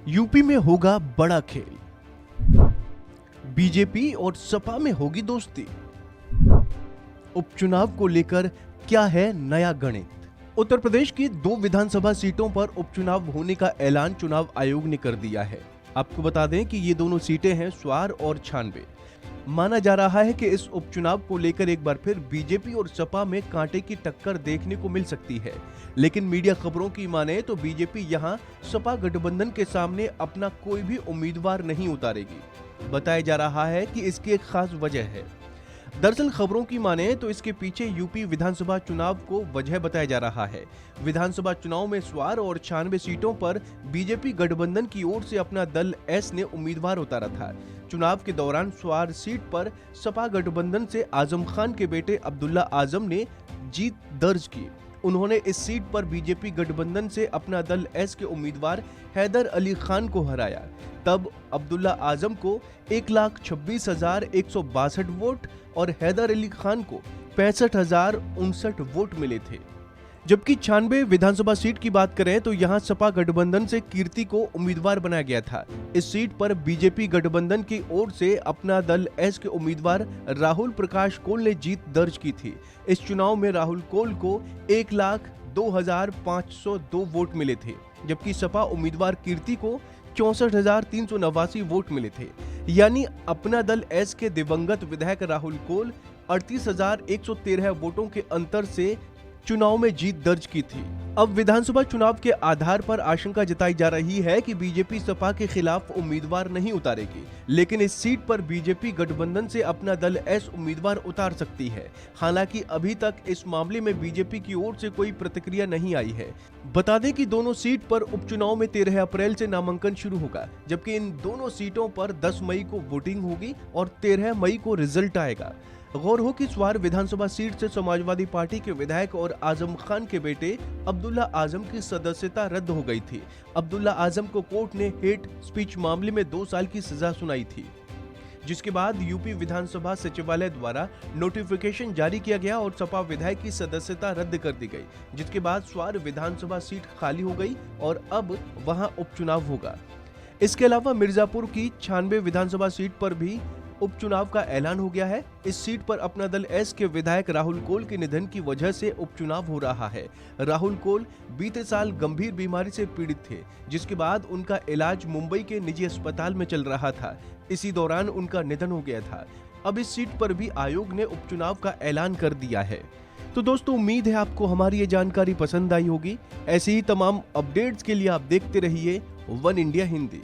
UP में होगा बड़ा खेल, बीजेपी और सपा में होगी दोस्ती। उपचुनाव को लेकर क्या है नया गणित? उत्तर प्रदेश की 2 विधानसभा सीटों पर उपचुनाव होने का ऐलान चुनाव आयोग ने कर दिया है। आपको बता दें कि ये दोनों सीटें हैं स्वार और छानबे। माना जा रहा है कि इस उपचुनाव को लेकर एक बार फिर बीजेपी और सपा में कांटे की टक्कर देखने को मिल सकती है, लेकिन मीडिया खबरों की माने तो बीजेपी यहां सपा गठबंधन के सामने अपना कोई भी उम्मीदवार नहीं उतारेगी। बताया जा रहा है कि इसकी एक खास वजह है। दरअसल खबरों की माने तो इसके पीछे यूपी विधानसभा चुनाव को वजह बताया जा रहा है। विधानसभा चुनाव में स्वार और 96 सीटों पर बीजेपी गठबंधन की ओर से अपना दल एस ने उम्मीदवार उतारा था। चुनाव के दौरान स्वार सीट पर सपा गठबंधन से आजम खान के बेटे अब्दुल्ला आजम ने जीत दर्ज की। उन्होंने इस सीट पर बीजेपी गठबंधन से अपना दल एस के उम्मीदवार हैदर अली खान को हराया। तब अब्दुल्ला आजम को 1,26,162 वोट और हैदर अली खान को 65,059 वोट मिले थे। जबकि 96 विधानसभा सीट की बात करें तो यहां सपा गठबंधन से कीर्ति को उम्मीदवार बनाया गया था। इस सीट पर बीजेपी गठबंधन की ओर से अपना दल एस के उम्मीदवार राहुल प्रकाश कोल ने जीत दर्ज की थी। इस चुनाव में राहुल कोल को 1,02,502 वोट मिले थे, जबकि सपा उम्मीदवार कीर्ति को 64,389 वोट मिले थे। यानी अपना दल एस के दिवंगत विधायक राहुल कोल 38,113 वोटों के अंतर से चुनाव में जीत दर्ज की थी। अब विधानसभा चुनाव के आधार पर आशंका जताई जा रही है कि बीजेपी सपा के खिलाफ उम्मीदवार नहीं उतारेगी, लेकिन इस सीट पर बीजेपी गठबंधन से अपना दल एस उम्मीदवार उतार सकती है। हालांकि अभी तक इस मामले में बीजेपी की ओर से कोई प्रतिक्रिया नहीं आई है। बता दें कि दोनों सीट पर उपचुनाव में 13 अप्रैल से नामांकन शुरू होगा, जबकि इन दोनों सीटों पर 10 मई को वोटिंग होगी और 13 मई को रिजल्ट आएगा। गौर हो कि स्वार विधानसभा सीट से समाजवादी पार्टी के विधायक और आजम खान के बेटे अब्दुल्ला आजम की सदस्यता रद्द हो गई थी। अब्दुल्ला आजम को कोर्ट ने हेट स्पीच मामले में 2 साल की सजा सुनाई थी, जिसके बाद यूपी विधानसभा सचिवालय द्वारा नोटिफिकेशन जारी किया गया और सपा विधायक की सदस्यता रद्द कर दी गई, जिसके बाद स्वार विधानसभा सीट खाली हो गई और अब वहां उपचुनाव होगा। इसके अलावा मिर्जापुर की 96 विधानसभा सीट पर भी उपचुनाव का ऐलान हो गया है। इस सीट पर अपना दल एस के विधायक राहुल कोल के निधन की वजह से उपचुनाव हो रहा है। राहुल कोल बीते साल गंभीर बीमारी से पीड़ित थे, जिसके बाद उनका इलाज मुंबई के निजी अस्पताल में चल रहा था। इसी दौरान उनका निधन हो गया था। अब इस सीट पर भी आयोग ने उपचुनाव का ऐलान कर दिया है। तो दोस्तों, उम्मीद है आपको हमारी ये जानकारी पसंद आई होगी। ऐसे ही तमाम अपडेट्स के लिए आप देखते रहिए वन इंडिया हिंदी।